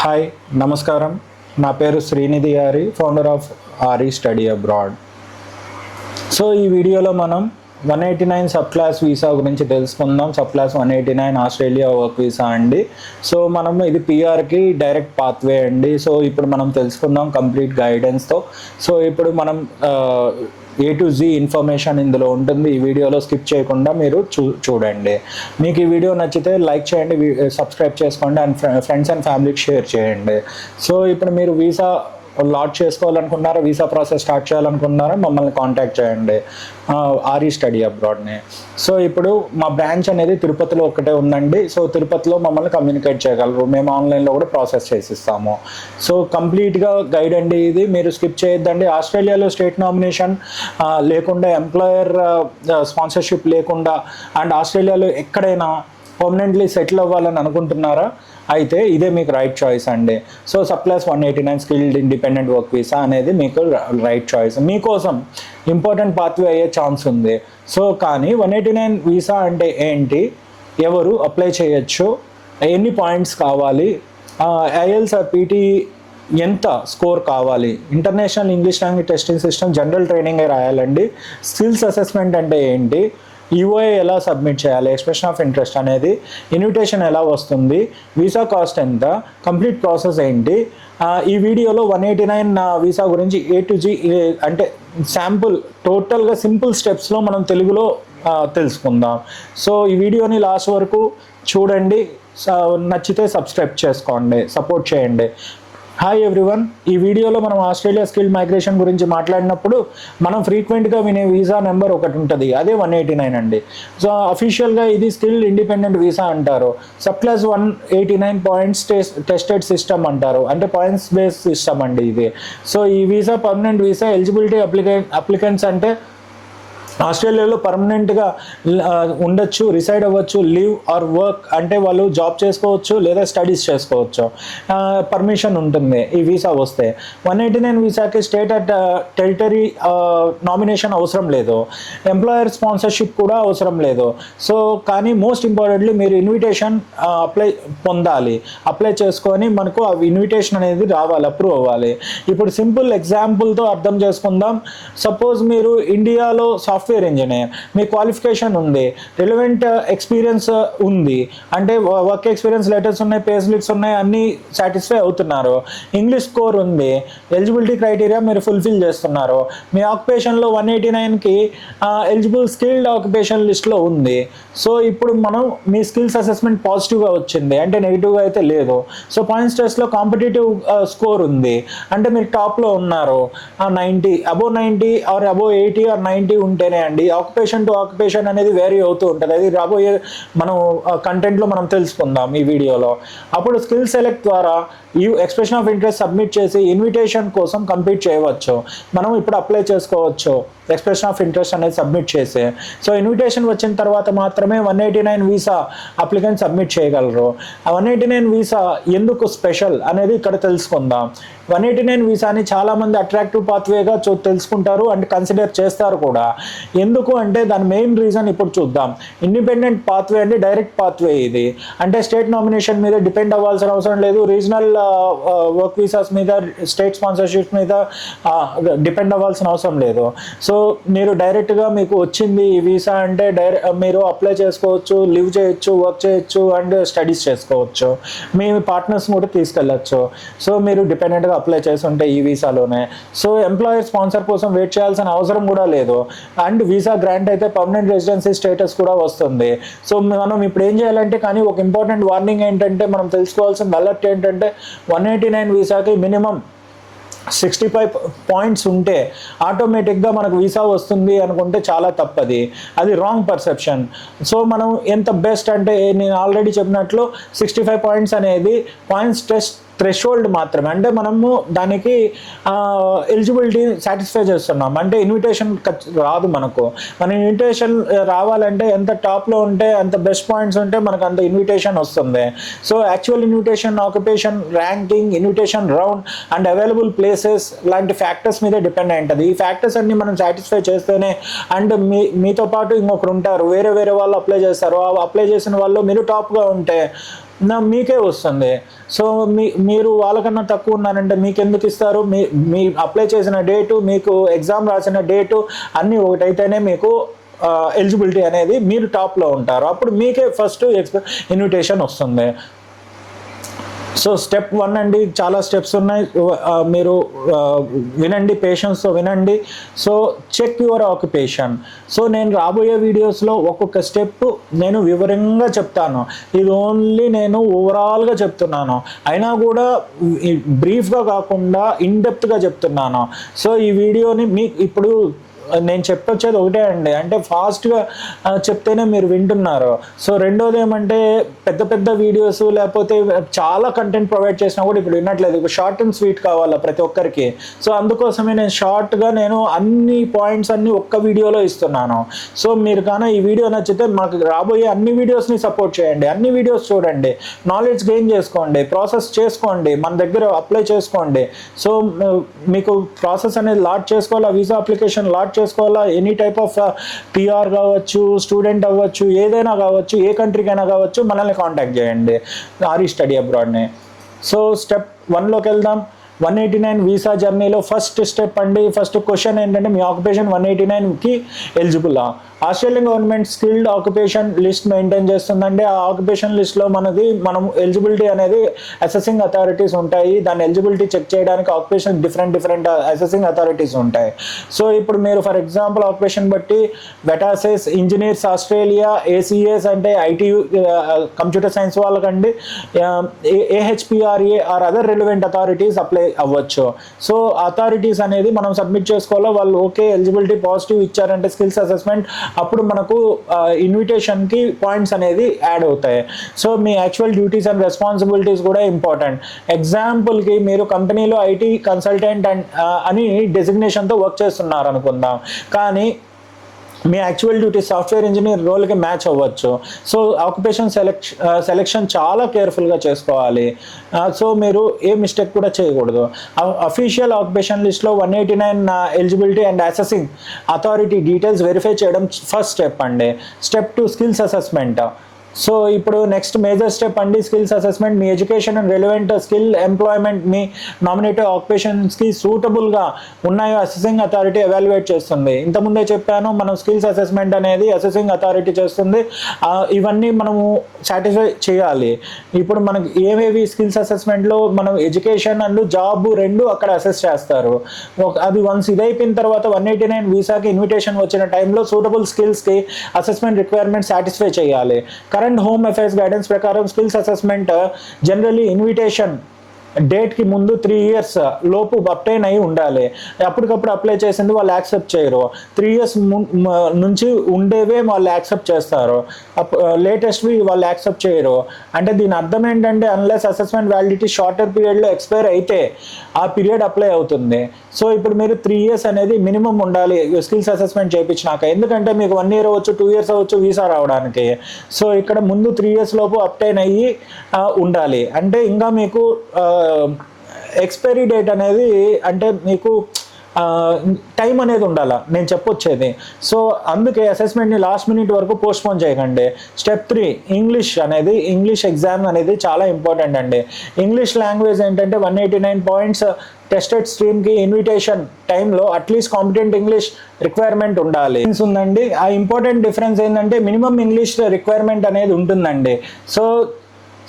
Hi నమస్కారం. నా పేరు శ్రీనిధి గారి, founder of aari study abroad. So ఈ వీడియోలో మనం 189 సబ్ క్లాస్ వీసా గురించి తెలుసుకుందాం. Sub class 189 Australia work visa అండి. సో మనం ఇది పిఆర్కి డైరెక్ట్ పాత్వే అండి. సో ఇప్పుడు మనం తెలుసుకుందాం కంప్లీట్ గైడెన్స్తో. సో ఇప్పుడు మనం A to Z ఇన్ఫర్మేషన్ ఇందులో ఉంటుంది. ఈ వీడియోలో స్కిప్ చేయకుండా మీరు చూడండి. మీకు ఈ వీడియో నచ్చితే లైక్ చేయండి, సబ్స్క్రైబ్ చేసుకోండి అండ్ ఫ్రెండ్స్ అండ్ ఫ్యామిలీకి షేర్ చేయండి. సో ఇప్పుడు మీరు వీసా లాట్ చేసుకోవాలనుకున్నారా, వీసా ప్రాసెస్ స్టార్ట్ చేయాలనుకున్నారా, మమ్మల్ని కాంటాక్ట్ చేయండి, ఆరి స్టడీ అబ్రాడ్ని. సో ఇప్పుడు మా బ్రాంచ్ అనేది తిరుపతిలో ఒకటే ఉందండి. సో తిరుపతిలో మమ్మల్ని కమ్యూనికేట్ చేయగలరు. మేము ఆన్లైన్లో కూడా ప్రాసెస్ చేసిస్తాము. సో కంప్లీట్గా గైడ్ అండి ఇది, మీరు స్కిప్ చేయొద్దండి. ఆస్ట్రేలియాలో స్టేట్ నామినేషన్ లేకుండా, ఎంప్లాయర్ స్పాన్సర్షిప్ లేకుండా అండ్ ఆస్ట్రేలియాలో ఎక్కడైనా పర్మనెంట్లీ సెటిల్ అవ్వాలని అనుకుంటున్నారా, అయితే ఇదే మీకు రైట్ చాయిస్ అండి. So sub class 189 skilled independent work visa అనేది మీకు రైట్ చాయిస్. మీకోసం ఇంపార్టెంట్ పాత్వే అయ్యే ఛాన్స్ ఉంది. సో కానీ 189 వీసా అంటే ఏంటి, ఎవరు అప్లై చేయొచ్చు, ఎన్ని పాయింట్స్ కావాలి, ఐఎల్స్ పీటీ ఎంత స్కోర్ కావాలి, international English language testing system general training రాయాలండి, స్కిల్స్ అసెస్మెంట్ అంటే ఏంటి, ఈఓఏ ఎలా సబ్మిట్ చేయాలి, ఎక్స్ప్రెషన్ ఆఫ్ ఇంట్రెస్ట్ అనేది, ఇన్విటేషన్ ఎలా వస్తుంది, వీసా కాస్ట్ ఎంత, కంప్లీట్ ప్రాసెస్ ఏంటి. ఈ వీడియోలో 189 వీసా గురించి A to Z అంటే శాంపుల్ టోటల్గా సింపుల్ స్టెప్స్లో మనం తెలుగులో తెలుసుకుందాం. సో ఈ వీడియోని లాస్ట్ వరకు చూడండి. నచ్చితే సబ్స్క్రైబ్ చేసుకోండి, సపోర్ట్ చేయండి. Hi everyone. ఈ వీడియోలో మనం ఆస్ట్రేలియా స్కిల్ మైగ్రేషన్ గురించి మాట్లాడినప్పుడు మనం ఫ్రీక్వెంట్గా వినే వీసా నెంబర్ ఒకటి ఉంటుంది, అదే 189 అండి. సో అఫీషియల్గా ఇది స్కిల్ ఇండిపెండెంట్ వీసా అంటారు. Sub class 189 points tested system అంటారు, అంటే పాయింట్స్ బేస్డ్ సిస్టమ్ అండి ఇది. సో ఈ visa permanent visa. Eligibility applicants అంటే ఆస్ట్రేలియాలో పర్మనెంట్గా ఉండొచ్చు, రిసైడ్ అవ్వచ్చు, లివ్ ఆర్ వర్క్ అంటే వాళ్ళు జాబ్ చేసుకోవచ్చు లేదా స్టడీస్ చేసుకోవచ్చు, పర్మిషన్ ఉంటుంది ఈ వీసా వస్తే. 189 వీసాకి స్టేట్ టెరిటరీ నామినేషన్ అవసరం లేదు, ఎంప్లాయర్ స్పాన్సర్షిప్ కూడా అవసరం లేదు. సో కానీ మోస్ట్ ఇంపార్టెంట్లీ మీరు ఇన్విటేషన్ అప్లై చేసుకొని మనకు ఆ ఇన్విటేషన్ అనేది రావాలి, అప్రూవ్ అవ్వాలి. ఇప్పుడు సింపుల్ ఎగ్జాంపుల్తో అర్థం చేసుకుందాం. సపోజ్ మీరు ఇండియాలో సాఫ్ట్వేర్ ఇంజనీర్, మీ క్వాలిఫికేషన్ ఉంది, రిలవెంట్ ఎక్స్పీరియన్స్ ఉంది, అంటే వర్క్ ఎక్స్పీరియన్స్ లెటర్స్ ఉన్నాయి, పే స్లిప్స్ ఉన్నాయి, అన్నీ సాటిస్ఫై అవుతున్నారు, ఇంగ్లీష్ స్కోర్ ఉంది, ఎలిజిబిలిటీ క్రైటీరియా మీరు ఫుల్ఫిల్ చేస్తున్నారు, మీ ఆక్యుపేషన్లో 189కి ఎలిజిబుల్ స్కిల్డ్ ఆక్యుపేషన్ లిస్ట్లో ఉంది. సో ఇప్పుడు మనం మీ స్కిల్స్ అసెస్మెంట్ పాజిటివ్గా వచ్చింది, అంటే నెగిటివ్గా అయితే లేదు. సో పాయింట్స్ టెస్ట్లో కాంపిటేటివ్ స్కోర్ ఉంది, అంటే మీరు టాప్లో ఉన్నారు, 90 అబోవ్ 90 ఆర్ అబోవ్ 80 ఆర్ 90 ఉంటేనే అండి. ఆక్యుపేషన్ టు ఆక్యుపేషన్ అనేది వేరీ అవుతూ ఉంటుంది, అది రాబోయే మనం కంటెంట్లో మనం తెలుసుకుందాం ఈ వీడియోలో. అప్పుడు స్కిల్ సెలెక్ట్ ద్వారా ఈ ఎక్స్ప్రెషన్ ఆఫ్ ఇంట్రెస్ట్ సబ్మిట్ చేసి ఇన్విటేషన్ కోసం కంప్లీట్ చేయవచ్చు. మనం ఇప్పుడు అప్లై చేసుకోవచ్చు ఎక్స్ప్రెషన్ ఆఫ్ ఇంట్రెస్ట్ అనేది సబ్మిట్ చేసి. సో ఇన్విటేషన్ వచ్చిన తర్వాత మాత్రమే 189 వీసా అప్లికెంట్ సబ్మిట్ చేయగలరు. 189 వీసా ఎందుకు స్పెషల్ అనేది ఇక్కడ తెలుసుకుందాం. 189 వీసాని చాలామంది అట్రాక్టివ్ పాత్వేగా తెలుసుకుంటారు అండ్ కన్సిడర్ చేస్తారు కూడా. ఎందుకు అంటే దాని మెయిన్ రీజన్ ఇప్పుడు చూద్దాం. ఇండిపెండెంట్ పాత్వే అంటే డైరెక్ట్ పాత్వే ఇది, అంటే స్టేట్ నామినేషన్ మీద డిపెండ్ అవ్వాల్సిన అవసరం లేదు, రీజనల్ వర్క్ వీసాస్ మీద, స్టేట్ స్పాన్సర్షిప్స్ మీద డిపెండ్ అవ్వాల్సిన అవసరం లేదు. సో మీరు డైరెక్ట్గా మీకు వచ్చింది ఈ వీసా అంటే మీరు అప్లై చేసుకోవచ్చు, లివ్ చేయొచ్చు, వర్క్ చేయొచ్చు అండ్ స్టడీస్ చేసుకోవచ్చు, మీ పార్ట్నర్స్ కూడా తీసుకెళ్ళచ్చు. సో మీరు డిపెండెంట్గా అప్లై చేసి ఉంటే ఈ వీసాలోనే. సో ఎంప్లాయర్ స్పాన్సర్ కోసం వెయిట్ చేయాల్సిన అవసరం కూడా లేదు అండ్ వీసా గ్రాంట్ అయితే పర్మనెంట్ రెసిడెన్సీ స్టేటస్ కూడా వస్తుంది. సో మనం ఇప్పుడు ఏం చేయాలంటే, కానీ ఒక ఇంపార్టెంట్ వార్నింగ్ ఏంటంటే, మనం తెలుసుకోవాల్సిన అలర్ట్ ఏంటంటే, 189 వీసాకి మినిమం 65 పాయింట్స్ ఉంటే ఆటోమేటిక్గా మనకు వీసా వస్తుంది అనుకుంటే చాలా తప్పది, అది రాంగ్ పర్సెప్షన్. సో మనం ఎంత బెస్ట్ అంటే, నేను ఆల్రెడీ చెప్పినట్లు 65 పాయింట్స్ అనేది పాయింట్స్ టెస్ట్ థ్రెషోల్డ్ మాత్రమే, అంటే మనము దానికి ఎలిజిబిలిటీ సాటిస్ఫై చేస్తున్నాం, అంటే ఇన్విటేషన్ రాదు మనకు. మన ఇన్విటేషన్ రావాలంటే ఎంత టాప్లో ఉంటే, అంత బెస్ట్ పాయింట్స్ ఉంటే మనకు అంత ఇన్విటేషన్ వస్తుంది. So actual invitation, occupation, ranking, invitation round and available places లాంటి ఫ్యాక్టర్స్ మీద డిపెండ్ అయి ఉంటుంది. ఈ ఫ్యాక్టర్స్ అన్ని మనం సాటిస్ఫై చేస్తేనే, అండ్ మీతో పాటు ఇంకొకరు ఉంటారు, వేరే వాళ్ళు అప్లై చేస్తారు, అప్లై చేసిన వాళ్ళు మీరు టాప్గా ఉంటే మీకే వస్తుంది. సో మీరు వాళ్ళకన్నా తక్కువ ఉన్నారంటే మీకు ఎందుకు ఇస్తారు? మీ అప్లై చేసిన డేటు, మీకు ఎగ్జామ్ రాసిన డేటు అన్నీ ఒకటైతేనే మీకు ఎలిజిబిలిటీ అనేది మీరు టాప్లో ఉంటారు. అప్పుడు మీకే ఫస్ట్ ఇన్విటేషన్ వస్తుంది. సో స్టెప్ 1 అండి, చాలా స్టెప్స్ ఉన్నాయి, మీరు వినండి, పేషెన్స్తో వినండి. So check your occupation. So నేను రాబోయే వీడియోస్లో ఒక్కొక్క స్టెప్ నేను వివరంగా చెప్తాను. ఇది ఓన్లీ నేను ఓవరాల్గా చెప్తున్నాను, అయినా కూడా బ్రీఫ్గా కాకుండా ఇన్డెప్త్గా చెప్తున్నాను. సో ఈ వీడియోని మీకు ఇప్పుడు నేను చెప్పొచ్చేది ఒకటే అండి, అంటే ఫాస్ట్గా చెప్తేనే మీరు వింటున్నారు. సో రెండోది ఏమంటే పెద్ద పెద్ద వీడియోస్ లేకపోతే చాలా కంటెంట్ ప్రొవైడ్ చేసినా కూడా ఇప్పుడు వినట్లేదు. ఇప్పుడు షార్ట్ అండ్ స్వీట్ కావాలా ప్రతి ఒక్కరికి. సో అందుకోసమే నేను షార్ట్గా నేను అన్ని పాయింట్స్ అన్నీ ఒక్క వీడియోలో ఇస్తున్నాను. సో మీరు కానీ ఈ వీడియో నచ్చితే మాకు రాబోయే అన్ని వీడియోస్ని సపోర్ట్ చేయండి, అన్ని వీడియోస్ చూడండి, నాలెడ్జ్ గెయిన్ చేసుకోండి, ప్రాసెస్ చేసుకోండి, మన దగ్గర అప్లై చేసుకోండి. సో మీకు ప్రాసెస్ అనేది లాట్ చేసుకోవాలా, వీసా అప్లికేషన్ లాట్ చేసుకోవాలా, ఎనీ టైప్ ఆఫ్ పిఆర్ కావచ్చు, స్టూడెంట్ అవ్వచ్చు, ఏదైనా కావచ్చు, ఏ కంట్రీకైనా కావచ్చు, మనల్ని కాంటాక్ట్ చేయండి ఆర్ఈ స్టడీ అబ్రాడ్ని. సో స్టెప్ 1లోకి వెళ్దాం. 189 వీసా జర్నీలో ఫస్ట్ స్టెప్ అండి. ఫస్ట్ క్వశ్చన్ ఏంటంటే మీ ఆక్యుపేషన్ 189కి ఎలిజిబులా? Australian government skilled occupation list maintain చేస్తుందండి. ఆ ఆక్యుపేషన్ లిస్ట్లో మనం ఎలిజిబిలిటీ అనేది అసెసింగ్ అథారిటీస్ ఉంటాయి. దాని ఎలిజిబిలిటీ చెక్ చేయడానికి ఆక్యుపేషన్ డిఫరెంట్ అసెసింగ్ అథారిటీస్ ఉంటాయి. సో ఇప్పుడు మీరు ఫర్ ఎగ్జాంపుల్ ఆక్యుపేషన్ బట్టి వెటాసెస్, ఇంజనీర్స్ ఆస్ట్రేలియా, ఏసీఎస్ అంటే ఐటీ కంప్యూటర్ సైన్స్ వాళ్ళకండి, AHPRA or other relevant authorities apply అవ్వచ్చు. సో అథారిటీస్ అనేది మనం సబ్మిట్ చేసుకోవాలో, వాళ్ళు ఓకే ఎలిజిబిలిటీ పాజిటివ్ ఇచ్చారంటే స్కిల్స్ అసెస్మెంట్, అప్పుడు మనకు ఇన్విటేషన్కి పాయింట్స్ అనేది యాడ్ అవుతాయి. సో మీ యాక్చువల్ డ్యూటీస్ అండ్ రెస్పాన్సిబిలిటీస్ కూడా ఇంపార్టెంట్. ఎగ్జాంపుల్కి మీరు కంపెనీలో ఐటీ కన్సల్టెంట్ అని డెసిగ్నేషన్తో వర్క్ చేస్తున్నారు అనుకుందాం, కానీ మీ యాక్చువల్ డ్యూటీ సాఫ్ట్వేర్ ఇంజనీర్ రోల్కి మ్యాచ్ అవ్వచ్చు. సో ఆక్యుపేషన్ సెలెక్షన్ చాలా కేర్ఫుల్గా చేసుకోవాలి. సో మీరు ఏ మిస్టేక్ కూడా చేయకూడదు. అఫీషియల్ ఆక్యుపేషన్ లిస్ట్లో 189 eligibility and assessing authority details verify చేయడం ఫస్ట్ స్టెప్ అండి. Step 2 skills assessment. సో ఇప్పుడు నెక్స్ట్ మేజర్ స్టెప్ అండి స్కిల్స్ అసెస్మెంట్. మీ education and relevant skill employment మీ నామినేటెడ్ ఆక్యుపేషన్స్కి సూటబుల్గా ఉన్నాయో అసెసింగ్ అథారిటీ ఎవాల్యుయేట్ చేస్తుంది. ఇంతకుముందే చెప్పాను, మనం స్కిల్స్ అసెస్మెంట్ అనేది అసెసింగ్ అథారిటీ చేస్తుంది. ఇవన్నీ మనము సాటిస్ఫై చేయాలి. ఇప్పుడు మనకి ఏవేవి స్కిల్స్ అసెస్మెంట్లో మనం ఎడ్యుకేషన్ అండ్ జాబ్ రెండు అక్కడ అసెస్ చేస్తారు. అది వన్స్ ఇదైపోయిన తర్వాత 189 వీసాకి ఇన్విటేషన్ వచ్చిన టైంలో సూటబుల్ స్కిల్స్కి అసెస్మెంట్ రిక్వైర్మెంట్ సాటిస్ఫై చేయాలి. కరెంట్ హోమ్ అఫైర్స్ గైడెన్స్ ప్రకారం స్కిల్స్ అసెస్మెంట్ జనరలీ ఇన్విటేషన్ డేట్కి ముందు 3 years లోపు అప్టైన్ అయి ఉండాలి. అప్పటికప్పుడు అప్లై చేసింది వాళ్ళు యాక్సెప్ట్ చేయరు. 3 years నుంచి ఉండేవే వాళ్ళు యాక్సెప్ట్ చేస్తారు, లేటెస్ట్వి వాళ్ళు యాక్సెప్ట్ చేయరు. అంటే దీని అర్థం ఏంటంటే అన్లెస్ అసెస్మెంట్ వ్యాలిడిటీ షార్టర్ పీరియడ్లో ఎక్స్పైర్ అయితే ఆ పీరియడ్ అప్లై అవుతుంది. సో ఇప్పుడు మీరు 3 years అనేది మినిమం ఉండాలి స్కిల్స్ అసెస్మెంట్ చేయించినాక, ఎందుకంటే మీకు 1 year అవ్వచ్చు, 2 years అవ్వచ్చు వీసా రావడానికి. సో ఇక్కడ ముందు 3 years లోపు అప్టైన్ అయ్యి ఉండాలి. అంటే ఇంకా మీకు ఎక్స్పైరీ డేట్ అనేది అంటే మీకు టైం అనేది ఉండాలి నేను చెప్పొచ్చేది. సో అందుకే అసెస్మెంట్ని లాస్ట్ మినిట్ వరకు పోస్ట్పోన్ చేయకండి. స్టెప్ 3 ఇంగ్లీష్ ఎగ్జామ్ అనేది చాలా ఇంపార్టెంట్ అండి. ఇంగ్లీష్ లాంగ్వేజ్ ఏంటంటే 189 పాయింట్స్ టెస్టెడ్ స్ట్రీమ్కి ఇన్విటేషన్ టైంలో అట్లీస్ట్ కాంపిటెంట్ ఇంగ్లీష్ రిక్వైర్మెంట్ ఉండాలి ఉందండి. ఆ ఇంపార్టెంట్ డిఫరెన్స్ ఏంటంటే మినిమం ఇంగ్లీష్ రిక్వైర్మెంట్ అనేది ఉంటుందండి. సో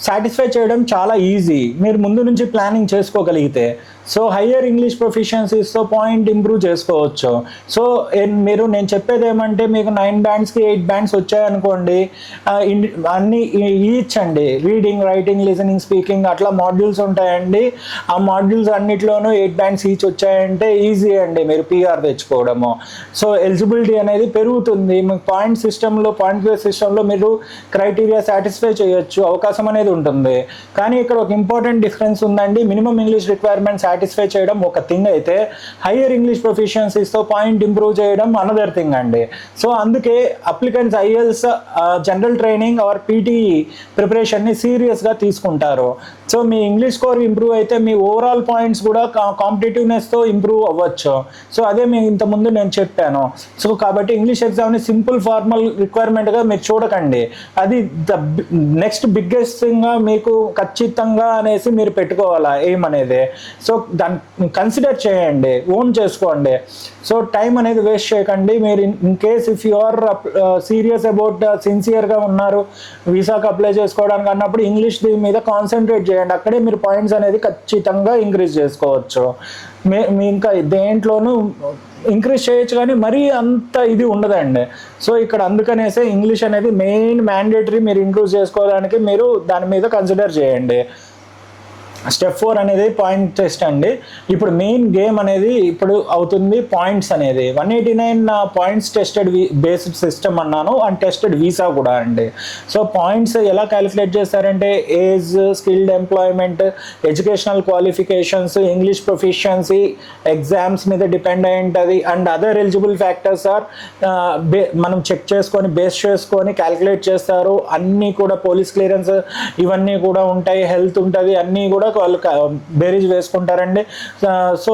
సాటిస్ఫై చేయడం చాలా ఈజీ మీరు ముందు నుంచి ప్లానింగ్ చేసుకోగలిగితే. సో హయ్యర్ ఇంగ్లీష్ ప్రొఫిషియన్సీస్తో పాయింట్ ఇంప్రూవ్ చేసుకోవచ్చు. సో నేను చెప్పేది ఏమంటే మీకు 9 bandsకి 8 bands వచ్చాయనుకోండి, అన్నీ ఈచ్ అండి రీడింగ్, రైటింగ్, లిసనింగ్, స్పీకింగ్ అట్లా మాడ్యూల్స్ ఉంటాయండి. ఆ మాడ్యూల్స్ అన్నిట్లోనూ 8 bands ఈచ్ వచ్చాయంటే ఈజీ అండి మీరు పిఆర్ తెచ్చుకోవడము. సో ఎలిజిబిలిటీ అనేది పెరుగుతుంది. మీకు పాయింట్ బేస్ సిస్టంలో మీరు క్రైటీరియా సాటిస్ఫై చేయొచ్చు, అవకాశం అనేది ఉంటుంది. కానీ ఇక్కడ ఒక ఇంపార్టెంట్ డిఫరెన్స్ ఉందండి. మినిమం ఇంగ్లీష్ రిక్వైర్మెంట్ సాటిస్ఫై చేయడం ఒక థింగ్ అయితే హయ్యర్ ఇంగ్లీష్ ప్రొఫిషియన్సీస్తో పాయింట్ ఇంప్రూవ్ చేయడం అనదర్ థింగ్ అండి. సో అందుకే applicants IELTS general training or PTE ప్రిపరేషన్ని సీరియస్గా తీసుకుంటారు. సో మీ ఇంగ్లీష్ స్కోర్ ఇంప్రూవ్ అయితే మీ ఓవరాల్ పాయింట్స్ కూడా కాంపిటేటివ్నెస్తో ఇంప్రూవ్ అవ్వచ్చు. సో అదే మేము ఇంతకుముందు నేను చెప్పాను. సో కాబట్టి ఇంగ్లీష్ ఎగ్జామ్ని సింపుల్ ఫార్మల్ రిక్వైర్మెంట్గా మీరు చూడకండి. అది ద నెక్స్ట్ బిగ్గెస్ట్ థింగ్ ఖచ్చితంగా మీకు ఖచ్చితంగా అనేసి మీరు పెట్టుకోవాలా ఎయిమ్ అనేది. సో దాన్ని కన్సిడర్ చేయండి, ఓన్ చేసుకోండి. సో టైం అనేది వేస్ట్ చేయకండి. మీరు in case if you are serious about సిన్సియర్గా ఉన్నారు వీసాకి అప్లై చేసుకోవడానికి అన్నప్పుడు ఇంగ్లీష్ దీని మీద కాన్సన్ట్రేట్ చేయండి. అక్కడే మీరు పాయింట్స్ అనేది ఖచ్చితంగా ఇంక్రీజ్ చేసుకోవచ్చు. మీ ఇంకా దేంట్లోనూ ఇంక్రీజ్ చేయొచ్చు కానీ మరీ అంత ఇది ఉండదండి. సో ఇక్కడ అందుకనేసే ఇంగ్లీష్ అనేది మెయిన్ మ్యాండేటరీ మీరు ఇంక్లూడ్ చేసుకోవడానికి మీరు దాని మీద కన్సిడర్ చేయండి. స్టెప్ 4 అనేది పాయింట్ టెస్ట్ అండి. ఇప్పుడు మెయిన్ గేమ్ అనేది ఇప్పుడు అవుతుంది పాయింట్స్ అనేది. 189 పాయింట్స్ టెస్టెడ్ బేస్డ్ సిస్టమ్ అన్నాను, అండ్ టెస్టెడ్ వీసా కూడా అండి. సో పాయింట్స్ ఎలా క్యాలిక్యులేట్ చేస్తారంటే age, skilled employment, educational qualifications, English proficiency, exams మీద డిపెండ్ అయి ఉంటుంది. And other eligible factors are మనం చెక్ చేసుకొని బేస్ చేసుకొని క్యాలిక్యులేట్ చేస్తారు. అన్నీ కూడా పోలీస్ క్లియరెన్స్ ఇవన్నీ కూడా ఉంటాయి, హెల్త్ ఉంటుంది, అన్నీ కూడా వాళ్ళు బేరీజ్ వేసుకుంటారండి. సో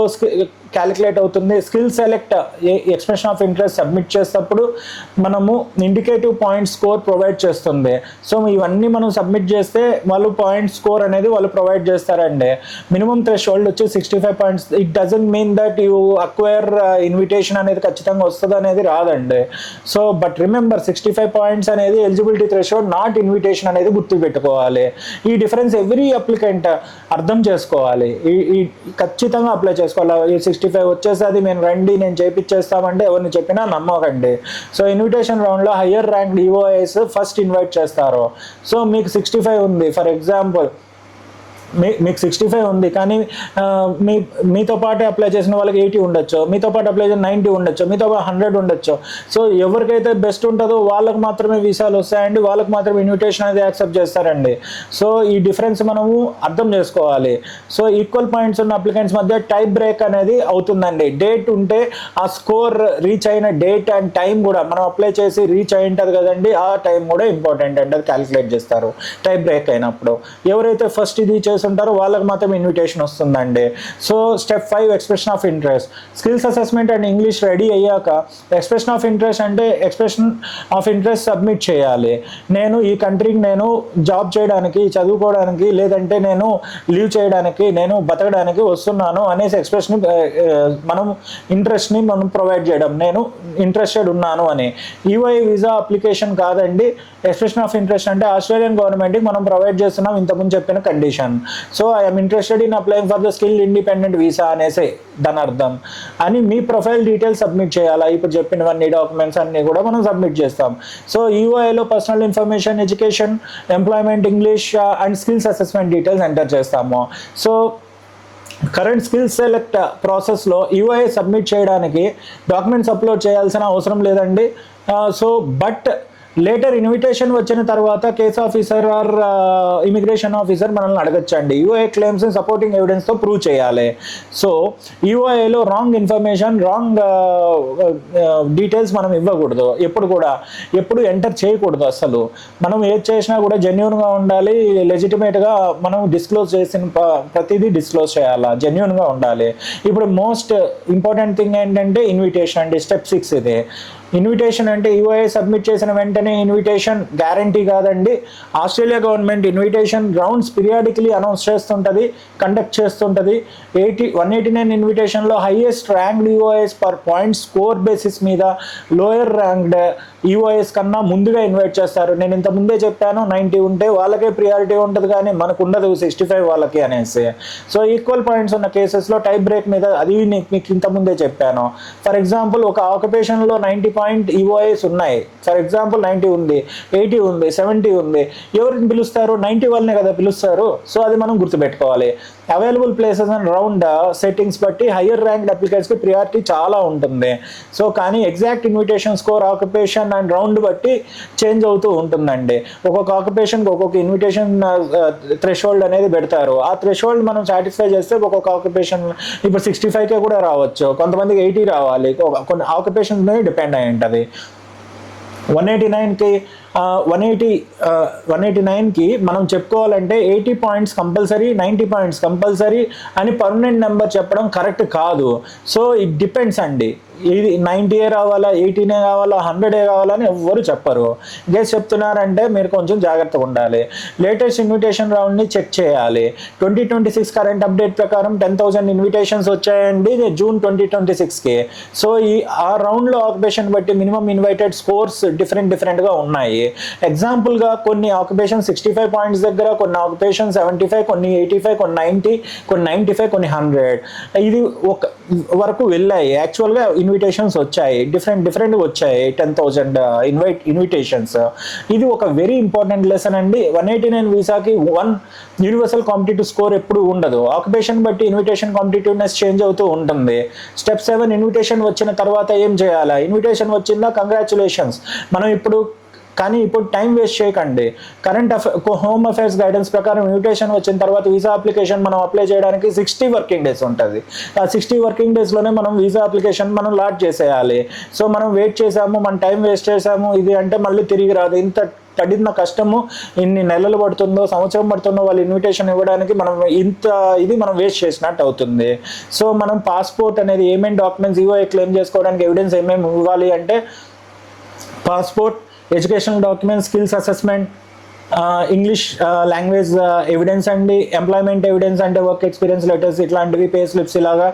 క్యాలిక్యులేట్ అవుతుంది. Skill select expression of interest submit చేసేటప్పుడు మనము ఇండికేటివ్ పాయింట్ స్కోర్ ప్రొవైడ్ చేస్తుంది. సో ఇవన్నీ మనం సబ్మిట్ చేస్తే వాళ్ళు పాయింట్ స్కోర్ అనేది వాళ్ళు ప్రొవైడ్ చేస్తారండి. మినిమం థ్రెషోల్డ్ వచ్చి 65 points. It doesn't mean that you acquire invitation అనేది ఖచ్చితంగా వస్తుంది అనేది రాదండి. సో బట్ రిమెంబర్ 65 పాయింట్స్ అనేది ఎలిజిబిలిటీ థ్రెషోల్డ్, నాట్ ఇన్విటేషన్ అనేది గుర్తుపెట్టుకోవాలి. ఈ డిఫరెన్స్ ఎవ్రీ అప్లికెంట్ అర్థం చేసుకోవాలి. ఈ ఖచ్చితంగా అప్లై చేసుకోవాలి. 65 వచ్చేసి మేము రండి నేను చేయించేస్తామంటే ఎవరిని చెప్పినా నమ్మకండి. సో ఇన్విటేషన్ రౌండ్లో హయ్యర్ ర్యాంక్ ఈఓఐస్ ఫస్ట్ ఇన్వైట్ చేస్తారు. సో మీకు 65 ఉంది ఫర్ ఎగ్జాంపుల్, మీకు 65 ఉంది కానీ మీతో పాటే అప్లై చేసిన వాళ్ళకి 80 ఉండొచ్చు, మీతో పాటు అప్లై చేసిన 90 ఉండొచ్చు, మీతో పాటు 100 ఉండొచ్చు. సో ఎవరికైతే బెస్ట్ ఉంటుందో వాళ్ళకి మాత్రమే వీసాలు వస్తాయండి, వాళ్ళకి మాత్రమే ఇన్విటేషన్ అనేది యాక్సెప్ట్ చేస్తారండి. సో ఈ డిఫరెన్స్ మనము అర్థం చేసుకోవాలి. సో ఈక్వల్ పాయింట్స్ ఉన్న అప్లికెంట్స్ మధ్య టైప్ బ్రేక్ అనేది అవుతుందండి. డేట్ ఉంటే ఆ స్కోర్ రీచ్ అయిన డేట్ అండ్ టైం కూడా మనం అప్లై చేసి రీచ్ అయి ఉంటుంది కదండి, ఆ టైం కూడా ఇంపార్టెంట్ అండి. అది క్యాలిక్యులేట్ చేస్తారు టైప్ బ్రేక్ అయినప్పుడు. ఎవరైతే ఫస్ట్ ఇది ఉంటారో వాళ్ళకి మాత్రం ఇన్విటేషన్ వస్తుందండి. So step 5 expression of interest. Skills assessment and English ready అయ్యాక ఎక్స్ప్రెషన్ ఆఫ్ ఇంట్రెస్ట్ అంటే ఎక్స్ప్రెషన్ ఆఫ్ ఇంట్రెస్ట్ సబ్మిట్ చేయాలి. నేను ఈ కంట్రీకి నేను జాబ్ చేయడానికి, చదువుకోవడానికి, లేదంటే నేను లీవ్ చేయడానికి, నేను బతకడానికి వస్తున్నాను అనేసి ఎక్స్ప్రెషన్ మనం ఇంట్రెస్ట్ని మనం ప్రొవైడ్ చేయడం, నేను ఇంట్రెస్టెడ్ ఉన్నాను అని. ఈఓఐ వీసా అప్లికేషన్ కాదండి. ఎక్స్ప్రెషన్ ఆఫ్ ఇంట్రెస్ట్ అంటే ఆస్ట్రేలియన్ గవర్నమెంట్కి మనం ప్రొవైడ్ చేస్తున్నాం ఇంతకుముందు చెప్పిన condition. So I'm interested in applying for the skill independent visa అనేసి దాని అర్థం అని మీ ప్రొఫైల్ డీటెయిల్స్ సబ్మిట్ చేయాలా. ఇప్పుడు చెప్పినవన్నీ డాక్యుమెంట్స్ అన్నీ కూడా మనం సబ్మిట్ చేస్తాం. సో ఈఓఐలో personal information, education, employment, English and skills assessment details enter చేస్తాము. సో కరెంట్ స్కిల్ సెలెక్ట్ ప్రాసెస్లో ఈఓఐ సబ్మిట్ చేయడానికి డాక్యుమెంట్స్ అప్లోడ్ చేయాల్సిన అవసరం లేదండి. సో బట్ లేటర్ ఇన్విటేషన్ వచ్చిన తర్వాత case officer or immigration officer మనల్ని అడగచ్చండి. యూఐ క్లెయిమ్స్ సపోర్టింగ్ ఎవిడెన్స్తో ప్రూవ్ చేయాలి. సో యూఐలో రాంగ్ ఇన్ఫర్మేషన్, రాంగ్ డీటెయిల్స్ మనం ఇవ్వకూడదు. ఎప్పుడు ఎంటర్ చేయకూడదు. అసలు మనం ఏది చేసినా కూడా జెన్యూన్గా ఉండాలి, లెజిటిమేట్గా మనం డిస్క్లోజ్ చేసిన ప్రతిదీ డిస్క్లోజ్ చేయాలా, జెన్యూన్గా ఉండాలి. ఇప్పుడు మోస్ట్ ఇంపార్టెంట్ థింగ్ ఏంటంటే ఇన్విటేషన్ అండి. స్టెప్ 6 ఇది. ఇన్విటేషన్ అంటే యూఐ సబ్మిట్ చేసిన వెంటనే ఇన్విటేషన్ గ్యారంటీ కాదండి. Australia government invitation rounds periodically announce చేస్తుంటుంది, కండక్ట్ చేస్తుంటుంది. 189 ఇన్విటేషన్లో highest ranked EOIs per point score basis మీద లోయర్ ర్యాంక్డ్ యూఐఎస్ కన్నా ముందుగా ఇన్వైట్ చేస్తారు. నేను ఇంత ముందే చెప్పాను 90 ఉంటే వాళ్ళకే ప్రియారిటీ ఉంటుంది కానీ మనకు ఉండదు 65 వాళ్ళకి అనేసి. సో ఈక్వల్ పాయింట్స్ ఉన్న కేసెస్లో టైప్ బ్రేక్ మీద అది మీకు ఇంత ముందే చెప్పాను. ఫర్ ఎగ్జాంపుల్ ఒక ఆక్యుపేషన్లో 90 పాయింట్ ఈఓఐస్ ఉన్నాయి. ఫర్ ఎగ్జాంపుల్ 90 ఉంది, 80 ఉంది, 70 ఉంది. ఎవరిని పిలుస్తారు? 90 వాళ్ళనే కదా పిలుస్తారు. సో అది మనం గుర్తుపెట్టుకోవాలి. Available places and round settings బట్టి హయ్యర్ ర్యాంక్డ్ అప్లికెంట్స్కి ప్రియారిటీ చాలా ఉంటుంది. సో కానీ exact invitation score, occupation and round బట్టి చేంజ్ అవుతూ ఉంటుందండి. ఒక్కొక్క ఆక్యుపేషన్కి ఒక్కొక్క ఇన్విటేషన్ థ్రెషోల్డ్ అనేది పెడతారు. ఆ థ్రెషోల్డ్ మనం సాటిస్ఫై చేస్తే ఒక్కొక్క ఆక్యుపేషన్ ఇప్పుడు 65కే కూడా రావచ్చు, కొంతమందికి 80 రావాలి. కొన్ని ఆక్యుపేషన్స్ మీద డిపెండ్ అయి ఉంటుంది. 189కి మనం చెప్పుకోవాలంటే 80 పాయింట్స్ కంపల్సరీ, 90 పాయింట్స్ కంపల్సరీ అని పర్మనెంట్ నెంబర్ చెప్పడం కరెక్ట్ కాదు. సో ఇట్ డిపెండ్స్ అండి. ఇది 90 రావాలా, 80 కావాలా, 100 కావాలని ఎవ్వరు చెప్పరు. గెస్ చెప్తున్నారంటే మీరు కొంచెం జాగ్రత్తగా ఉండాలి. లేటెస్ట్ ఇన్విటేషన్ రౌండ్ని చెక్ చేయాలి. 2026 కరెంట్ అప్డేట్ ప్రకారం 10,000 ఇన్విటేషన్స్ వచ్చాయండి జూన్ 2026కి. సో ఆ రౌండ్లో ఆక్యుపేషన్ బట్టి మినిమం ఇన్వైటెడ్ స్కోర్స్ డిఫరెంట్గా ఉన్నాయి. ఎగ్జాంపుల్గా కొన్ని ఆక్యుపేషన్ 65 పాయింట్స్ దగ్గర, కొన్ని ఆక్యుపేషన్ 75, కొన్ని 85, కొన్ని 90, కొన్ని 95, కొన్ని 100 ఇది ఒక వరకు వెళ్ళాయి. యాక్చువల్గా ఇన్విటేషన్స్ వచ్చాయి, డిఫరెంట్గా వచ్చాయి 10,000 ఇన్విటేషన్స్. ఇది ఒక వెరీ ఇంపార్టెంట్ లెసన్ అండి. 189 వీసాకి 1 యూనివర్సల్ కాంపిటేటివ్ స్కోర్ ఎప్పుడు ఉండదు. ఆక్యుపేషన్ బట్టి ఇన్విటేషన్ కాంపిటేటివ్నెస్ చేంజ్ అవుతూ ఉంటుంది. స్టెప్ 7 ఇన్విటేషన్ వచ్చిన తర్వాత ఏం చేయాలా? ఇన్విటేషన్ వచ్చిందా, కంగ్రాచులేషన్స్. మనం ఇప్పుడు టైం వేస్ట్ చేయకండి. హోమ్ అఫైర్స్ గైడెన్స్ ప్రకారం ఇన్విటేషన్ వచ్చిన తర్వాత వీసా అప్లికేషన్ మనం అప్లై చేయడానికి 60 వర్కింగ్ డేస్ ఉంటుంది. ఆ 60 వర్కింగ్ డేస్లోనే మనం వీసా అప్లికేషన్ మనం లాట్ చేసేయాలి. సో మనం వెయిట్ చేసాము, మన టైం వేస్ట్ చేసాము ఇది అంటే మళ్ళీ తిరిగి రాదు. ఇంత పడిన కష్టము ఇన్ని నెలలు పడుతుందో, సంవత్సరం పడుతుందో వాళ్ళు ఇన్విటేషన్ ఇవ్వడానికి మనం వేస్ట్ చేసినట్టు అవుతుంది. సో మనం పాస్పోర్ట్ అనేది ఏమేమి డాక్యుమెంట్స్ క్లెయిమ్ చేసుకోవడానికి ఎవిడెన్స్ ఏమేమి ఇవ్వాలి అంటే passport, educational documents, skills assessment, English language evidence అండి, ఎంప్లాయ్మెంట్ ఎవిడెన్స్ అంటే వర్క్ ఎక్స్పీరియన్స్ లెటర్స్ ఇట్లాంటివి, పే స్లిప్స్ ఇలాగా,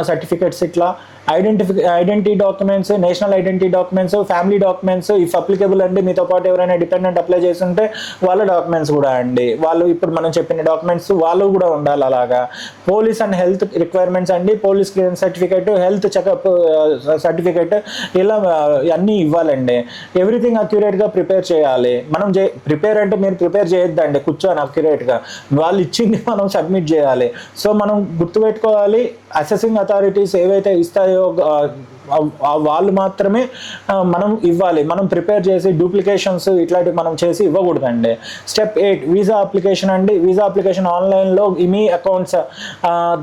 సర్టిఫికెట్స్ ఇట్లా, identity documents, national identity documents, family documents if applicable అండి. మీతో పాటు ఎవరైనా డిపెండెంట్ అప్లై చేస్తుంటే వాళ్ళ డాక్యుమెంట్స్ కూడా అండి. వాళ్ళు ఇప్పుడు మనం చెప్పిన డాక్యుమెంట్స్ వాళ్ళు కూడా ఉండాలి. అలాగా పోలీస్ అండ్ హెల్త్ రిక్వైర్మెంట్స్ అండి, police clearance certificate, health checkup certificate ఇలా అన్నీ ఇవ్వాలండి. ఎవ్రీథింగ్ అక్యురేట్గా ప్రిపేర్ చేయాలి. మనం ప్రిపేర్ అంటే మీరు ప్రిపేర్ చేయొద్దండి, కూర్చొని అక్యురేట్గా వాళ్ళు ఇచ్చింది మనం సబ్మిట్ చేయాలి. సో మనం గుర్తుపెట్టుకోవాలి, అసెసింగ్ అథారిటీస్ ఏవైతే ఇస్తాయో వాళ్ళు మాత్రమే మనం ఇవ్వాలి. మనం ప్రిపేర్ చేసి డూప్లికేషన్స్ ఇట్లాంటివి మనం చేసి ఇవ్వకూడదండి. స్టెప్ 8 వీసా అప్లికేషన్ అండి. వీసా అప్లికేషన్ ఆన్లైన్లో మీ అకౌంట్స్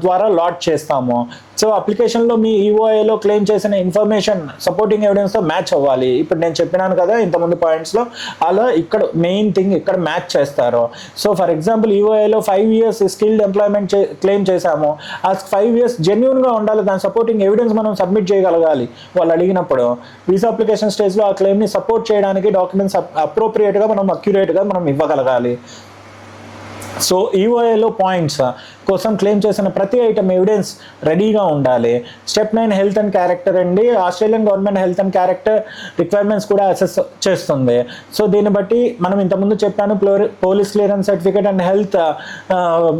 ద్వారా లాట్ చేస్తాము. సో అప్లికేషన్లో మీ ఈఓఐలో క్లెయిమ్ చేసిన ఇన్ఫర్మేషన్ సపోర్టింగ్ ఎవిడెన్స్తో మ్యాచ్ అవ్వాలి. ఇప్పుడు నేను చెప్పినాను కదా ఇంతకుముందు పాయింట్స్లో, అలా ఇక్కడ మెయిన్ థింగ్ ఇక్కడ మ్యాచ్ చేస్తారు. సో ఫర్ ఎగ్జాంపుల్ ఈఓఐలో 5 years స్కిల్డ్ ఎంప్లాయ్మెంట్ క్లెయిమ్ చేశాము. ఆ 5 years జెన్యూన్గా ఉండాలి. దాని సపోర్టింగ్ ఎవిడెన్స్ మనం సబ్మిట్ చేయగలగాలి వాళ్ళు అడిగినప్పుడు. వీసా అప్లికేషన్ స్టేజ్లో ఆ క్లెయిమ్ని సపోర్ట్ చేయడానికి డాక్యుమెంట్స్ అప్రోప్రియేట్గా మనం అక్యురేట్గా మనం ఇవ్వగలగాలి. సో ఈఓఐలో పాయింట్స్ కోసం క్లెయిమ్ చేసిన ప్రతి ఐటమ్ ఎవిడెన్స్ రెడీగా ఉండాలి. స్టెప్ 9 హెల్త్ అండ్ క్యారెక్టర్ అండి. Australian government health and character requirements కూడా అసెస్ చేస్తుంది. సో దీన్ని బట్టి మనం ఇంతకుముందు చెప్పాను, police clearance certificate and health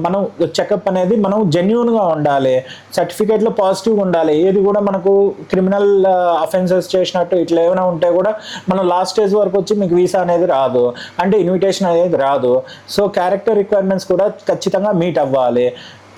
మనం చెకప్ అనేది మనం జెన్యూన్గా ఉండాలి. సర్టిఫికేట్లో పాజిటివ్గా ఉండాలి. ఏది కూడా మనకు క్రిమినల్ అఫెన్సెస్ చేసినట్టు ఇట్లా ఏమైనా ఉంటే కూడా మనం లాస్ట్ స్టేజ్ వరకు వచ్చి మీకు వీసా అనేది రాదు, అంటే ఇన్విటేషన్ అనేది రాదు. సో క్యారెక్టర్ రిక్వైర్మెంట్స్ కూడా ఖచ్చితంగా మీట్ అవ్వాలి.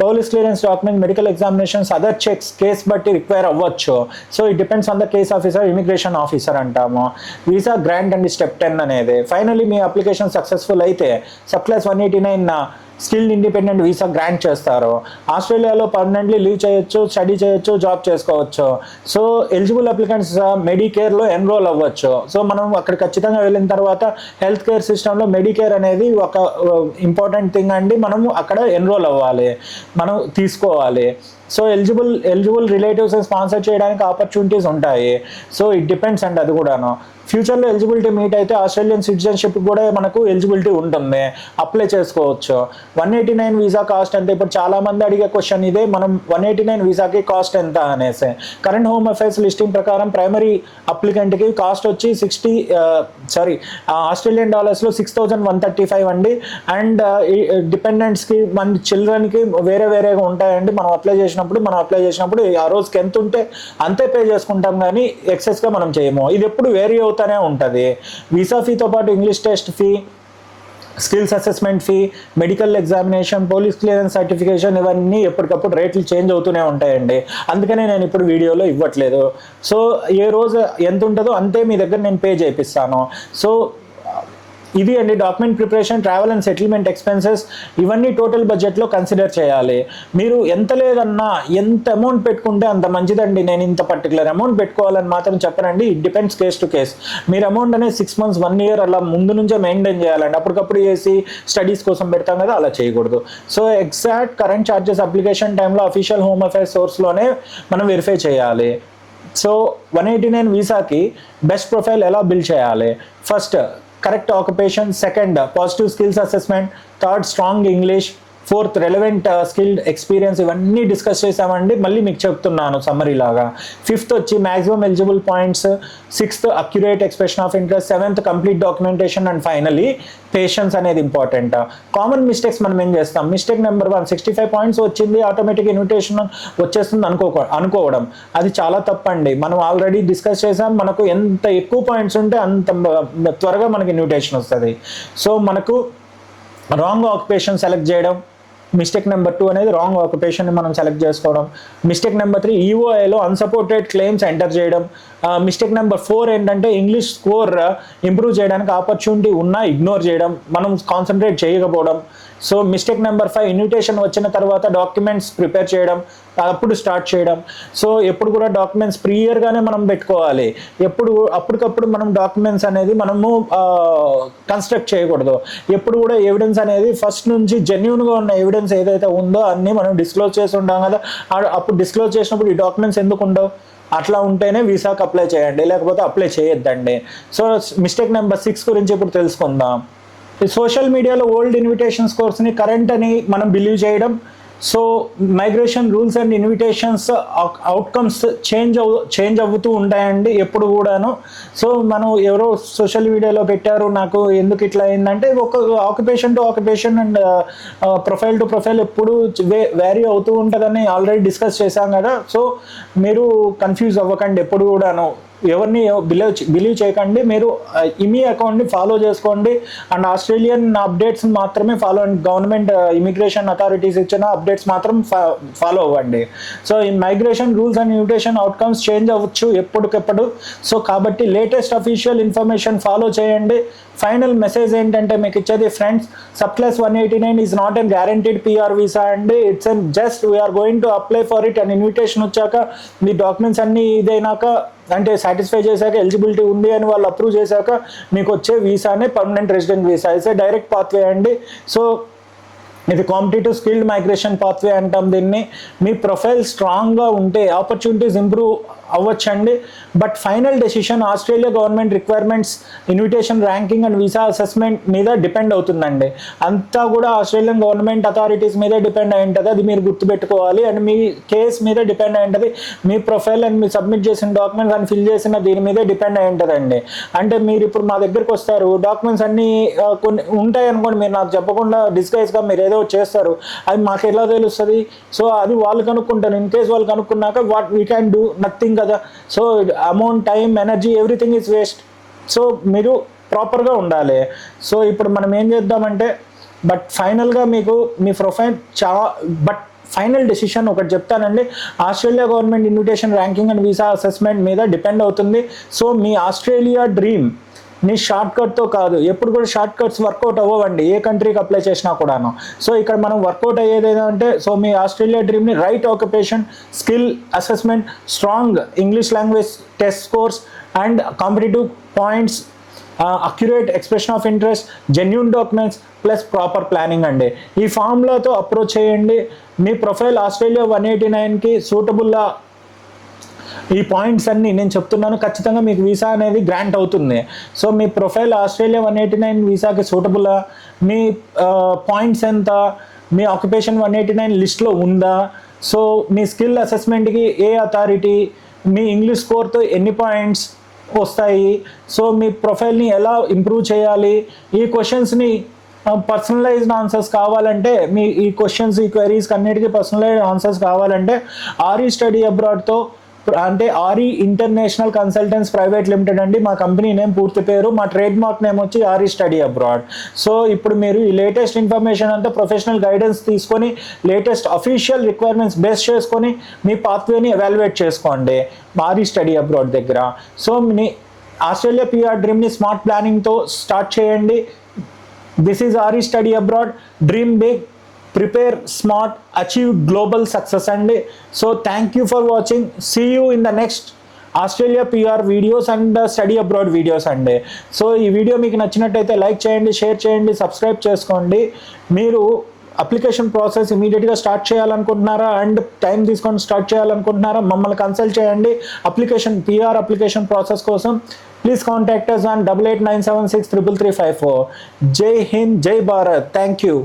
Police clearance document, medical examinations, other checks case బట్టి రిక్వైర్ అవ్వచ్చు. So it depends on the case officer, immigration officer అంటాము. వీసా గ్రాంట్ అండి స్టెప్ 10 అనేది. ఫైనలీ మీ అప్లికేషన్ సక్సెస్ఫుల్ అయితే sub class 189 skilled independent visa grant చేస్తారు. ఆస్ట్రేలియాలో permanently leave చేయొచ్చు, study చేయొచ్చు, జాబ్ చేసుకోవచ్చు. సో ఎలిజిబుల్ అప్లికెంట్స్ మెడికేర్లో ఎన్రోల్ అవ్వచ్చు. సో మనం అక్కడ ఖచ్చితంగా వెళ్ళిన తర్వాత హెల్త్ కేర్ సిస్టంలో మెడికేర్ అనేది ఒక ఇంపార్టెంట్ థింగ్ అండి. మనం అక్కడ ఎన్రోల్ అవ్వాలి, మనం తీసుకోవాలి. సో ఎలిజిబుల్ రిలేటివ్స్ స్పాన్సర్ చేయడానికి ఆపర్చునిటీస్ ఉంటాయి. సో ఇట్ డిపెండ్స్ అండి. అది కూడాను ఫ్యూచర్లో ఎలిజిబిలిటీ మీట్ అయితే ఆస్ట్రేలియన్ సిటిజన్షిప్ కూడా మనకు ఎలిజిబిలిటీ ఉంటుంది, అప్లై చేసుకోవచ్చు. 189 వీసా కాస్ట్ అంటే ఇప్పుడు చాలామంది అడిగే క్వశ్చన్ ఇదే, మనం 189 వీసాకి కాస్ట్ ఎంత అనేసి. కరెంట్ హోమ్ అఫైర్స్ లిస్టింగ్ ప్రకారం ప్రైమరీ అప్లికెంట్కి కాస్ట్ వచ్చి ఆస్ట్రేలియన్ డాలర్స్లో 6,135 అండి. అండ్ డిపెండెంట్స్కి మన చిల్డ్రన్కి వేరేగా ఉంటాయండి. మనం అప్లై చేసినప్పుడు ఆ రోజుకి ఎంత ఉంటే అంతే పే చేసుకుంటాం, కానీ ఎక్సెస్గా మనం చేయము. ఇది ఎప్పుడు వేరీ అవుతానే ఉంటుంది. వీసా ఫీతో పాటు English test fee, skills assessment fee, medical examination, police clearance certification ఇవన్నీ ఎప్పటికప్పుడు రేట్లు చేంజ్ అవుతూనే ఉంటాయండి. అందుకనే నేను ఇప్పుడు వీడియోలో ఇవ్వట్లేదు. సో ఏ రోజు ఎంత ఉంటుందో అంతే మీ దగ్గర నేను పే చేపిస్తాను. సో ఇది అండి document preparation, travel and settlement expenses ఇవన్నీ టోటల్ బడ్జెట్లో కన్సిడర్ చేయాలి. మీరు ఎంత లేదన్నా ఎంత అమౌంట్ పెట్టుకుంటే అంత మంచిదండి. నేను ఇంత పర్టికులర్ అమౌంట్ పెట్టుకోవాలని మాత్రం చెప్పనండి. It depends case to case. మీరు అమౌంట్ అనేది 6 months 1 year అలా ముందు నుంచే మెయింటైన్ చేయాలండి. అప్పటికప్పుడు చేసి స్టడీస్ కోసం పెడతాం కదా, అలా చేయకూడదు. So exact current charges application టైంలో అఫీషియల్ హోమ్ అఫైర్స్ సోర్స్లోనే మనం వెరిఫై చేయాలి. సో 189 వీసాకి బెస్ట్ ప్రొఫైల్ ఎలా బిల్డ్ చేయాలి? First, correct occupation. Second, positive skills assessment. Third, strong English. Fourth, relevant skilled experience. ఇవన్నీ డిస్కస్ చేసామండి, మళ్ళీ మీకు చెప్తున్నాను సమ్మరీ లాగా. ఫిఫ్త్ వచ్చి maximum eligible points. Sixth, accurate expression of interest. Seventh, complete documentation. And finally patience అనేది important. Common mistakes మనం ఏం చేస్తాం? మిస్టేక్ నెంబర్ 1, 65 పాయింట్స్ వచ్చింది, ఆటోమేటిక్ ఇన్విటేషన్ వచ్చేస్తుంది అనుకోవడం. అది చాలా తప్పండి. మనం ఆల్రెడీ డిస్కస్ చేసాం, మనకు ఎంత ఎక్కువ పాయింట్స్ ఉంటే అంత త్వరగా మనకి ఇన్విటేషన్ వస్తుంది. సో మనకు రాంగ్ ఆక్యుపేషన్ సెలెక్ట్ చేయడం. మిస్టేక్ నెంబర్ 2 అనేది రాంగ్ ఆక్యుపేషన్ని మనం సెలెక్ట్ చేసుకోవడం. మిస్టేక్ నెంబర్ 3, ఈఓఐలో అన్సపోర్టెడ్ క్లెయిమ్స్ ఎంటర్ చేయడం. మిస్టేక్ నెంబర్ 4 ఏంటంటే ఇంగ్లీష్ స్కోర్ ఇంప్రూవ్ చేయడానికి ఆపర్చునిటీ ఉన్నా ఇగ్నోర్ చేయడం, మనం కాన్సన్ట్రేట్ చేయకపోవడం. సో మిస్టేక్ నెంబర్ 5, ఇన్విటేషన్ వచ్చిన తర్వాత డాక్యుమెంట్స్ ప్రిపేర్ చేయడం, అప్పుడు స్టార్ట్ చేయడం. సో ఎప్పుడు కూడా డాక్యుమెంట్స్ ప్రియర్గానే మనం పెట్టుకోవాలి. అప్పటికప్పుడు మనం డాక్యుమెంట్స్ అనేది మనము కన్స్ట్రక్ట్ చేయకూడదు. ఎప్పుడు కూడా ఎవిడెన్స్ అనేది ఫస్ట్ నుంచి జెన్యూన్గా ఉన్న ఎవిడెన్స్ ఏదైతే ఉందో అన్నీ మనం డిస్క్లోజ్ చేసి ఉంటాం కదా. అప్పుడు డిస్క్లోజ్ చేసినప్పుడు ఈ డాక్యుమెంట్స్ ఎందుకు ఉండవు? అట్లా ఉంటేనే వీసాకి అప్లై చేయండి, లేకపోతే అప్లై చేయొద్దండి. సో మిస్టేక్ నెంబర్ 6 గురించి ఇప్పుడు తెలుసుకుందాం. సోషల్ మీడియాలో ఓల్డ్ ఇన్విటేషన్ స్కోర్స్ని కరెంట్ అని మనం బిలీవ్ చేయడం. So migration rules and invitations outcomes change అవుతూ ఉంటాయండి ఎప్పుడు కూడాను. సో మనం ఎవరో సోషల్ మీడియాలో పెట్టారు, నాకు ఎందుకు ఇట్లా అయిందంటే ఒక occupation to occupation and profile to profile ఎప్పుడు వేరీ అవుతూ ఉంటుందని ఆల్రెడీ డిస్కస్ చేశాం కదా. సో మీరు కన్ఫ్యూజ్ అవ్వకండి, ఎప్పుడు కూడాను ఎవరిని బిలీవ్ చేయకండి. మీరు ఇమీ అకౌంట్ని ఫాలో చేసుకోండి అండ్ ఆస్ట్రేలియన్ అప్డేట్స్ మాత్రమే ఫాలో అండి. గవర్నమెంట్ ఇమిగ్రేషన్ అథారిటీస్ ఇచ్చిన అప్డేట్స్ మాత్రం ఫాలో అవ్వండి. సో ఈ migration rules and invitation outcomes change అవ్వచ్చు ఎప్పటికెప్పుడు. సో కాబట్టి లేటెస్ట్ అఫీషియల్ ఇన్ఫర్మేషన్ ఫాలో చేయండి. ఫైనల్ మెసేజ్ ఏంటంటే మీకు ఇచ్చేది, friends, sub class 189 is not an guaranteed PR visa అండి. It's an just we are going to apply for it. And invitation వచ్చాక మీ డాక్యుమెంట్స్ అన్నీ ఇదైనాక అంటే సాటిస్ఫై చేశాక, ఎలిజిబిలిటీ ఉంది అని వాళ్ళు అప్రూవ్ చేశాక మీకు వచ్చే వీసానే permanent resident visa. It's a direct pathway అండి. సో ఇది కాంపిటేటివ్ స్కిల్డ్ మైగ్రేషన్ పాత్వే అంటాం దీన్ని. మీ ప్రొఫైల్ స్ట్రాంగ్గా ఉంటే ఆపర్చునిటీస్ ఇంప్రూవ్ అవ్వచ్చండి. But final decision Australia government requirements, invitation ranking and visa assessment మీద డిపెండ్ అవుతుందండి. అంతా కూడా ఆస్ట్రేలియన్ గవర్నమెంట్ అథారిటీస్ మీదే డిపెండ్ అయి ఉంటుంది. అది మీరు గుర్తుపెట్టుకోవాలి. అండ్ మీ కేస్ మీద డిపెండ్ అయి ఉంటుంది. మీ ప్రొఫైల్ అండ్ మీరు సబ్మిట్ చేసిన డాక్యుమెంట్స్ అండ్ ఫిల్ చేసిన దీని మీదే డిపెండ్ అయి ఉంటుందండి. అంటే మీరు ఇప్పుడు మా దగ్గరికి వస్తారు, డాక్యుమెంట్స్ అన్నీ కొన్ని ఉంటాయి అనుకోండి, మీరు నాకు చెప్పకుండా డిస్గైజ్గా మీరు ఏదో చేస్తారు, అది మాకు ఎలా తెలుస్తుంది? సో అది వాళ్ళు కనుక్కుంటారు. ఇన్ కేస్ వాళ్ళు కనుక్కున్నాక what we can do nothing కదా. So amount, time, energy, everything is waste. So మీరు ప్రాపర్గా ఉండాలి. సో ఇప్పుడు మనం ఏం చేద్దామంటే, బట్ ఫైనల్గా మీకు మీ ప్రొఫైల్ బట్ ఫైనల్ డెసిషన్ ఒకటి చెప్తానండి, Australia government invitation ranking and visa assessment మీద డిపెండ్ అవుతుంది. సో మీ ఆస్ట్రేలియా డ్రీమ్ నీ షార్ట్ కట్తో కాదు. ఎప్పుడు కూడా షార్ట్ కట్స్ వర్కౌట్ అవ్వండి ఏ కంట్రీకి అప్లై చేసినా కూడాను. సో ఇక్కడ మనం వర్కౌట్ అయ్యేది ఏంటంటే, సో మీ ఆస్ట్రేలియా డ్రీమ్ని right occupation, skill assessment, strong English language test scores and competitive points, accurate expression of interest, genuine documents plus proper planning అండి. ఈ ఫార్ములాతో అప్రోచ్ చేయండి. మీ ప్రొఫైల్ ఆస్ట్రేలియా 189కి సూటబుల్లా ఈ పాయింట్స్ అన్నీ నేను చెప్తున్నాను, ఖచ్చితంగా మీకు వీసా అనేది గ్రాంట్ అవుతుంది. సో మీ ప్రొఫైల్ ఆస్ట్రేలియా 189 వీసాకి సూటబుల్లా, మీ పాయింట్స్ ఎంత, మీ ఆక్యుపేషన్ 189 లిస్ట్లో ఉందా, సో మీ స్కిల్ అసెస్మెంట్కి ఏ అథారిటీ, మీ ఇంగ్లీష్ స్కోర్తో ఎన్ని పాయింట్స్ వస్తాయి, సో మీ ప్రొఫైల్ని ఎలా ఇంప్రూవ్ చేయాలి, ఈ క్వశ్చన్స్ని పర్సనలైజ్డ్ ఆన్సర్స్ కావాలంటే, మీ ఈ క్వశ్చన్స్, ఈ క్వైరీస్కి అన్నిటికీ పర్సనలైజ్డ్ ఆన్సర్స్ కావాలంటే ఆర్ఈ స్టడీ అబ్రాడ్తో, అంటే RE international consultants private limited అండి మా కంపెనీ నేమ్, పూర్తి పేరు, మా ట్రేడ్ మార్క్ నేమ్ వచ్చి ఆర్ఈ స్టడీ అబ్రాడ్. సో ఇప్పుడు మీరు ఈ లేటెస్ట్ ఇన్ఫర్మేషన్ అంతా ప్రొఫెషనల్ గైడెన్స్ తీసుకొని, లేటెస్ట్ అఫీషియల్ రిక్వైర్మెంట్స్ బేస్ చేసుకొని మీ పాత్వేని ఎవాల్యుయేట్ చేసుకోండి ఆర్ఈ స్టడీ అబ్రాడ్ దగ్గర. సో మీ ఆస్ట్రేలియా పిఆర్ డ్రీమ్ని స్మార్ట్ ప్లానింగ్తో స్టార్ట్ చేయండి. This is RE study abroad, dream big, prepare smart, achieve global success అండి. So thank you for watching. See you in the next Australia PR videos and study abroad videos అండి. So ఈ video మీకు నచ్చినట్టయితే like చేయండి, share చేయండి, subscribe చేసుకోండి. మీరు application process ఇమీడియట్గా స్టార్ట్ చేయాలనుకుంటున్నారా అండ్ టైం తీసుకొని స్టార్ట్ చేయాలనుకుంటున్నారా, మమ్మల్ని కన్సల్ట్ చేయండి. పిఆర్ అప్లికేషన్ ప్రాసెస్ కోసం ప్లీజ్ కాంటాక్ట్ us on 8897633354. జై హింద్, జై భారత్. Thank you.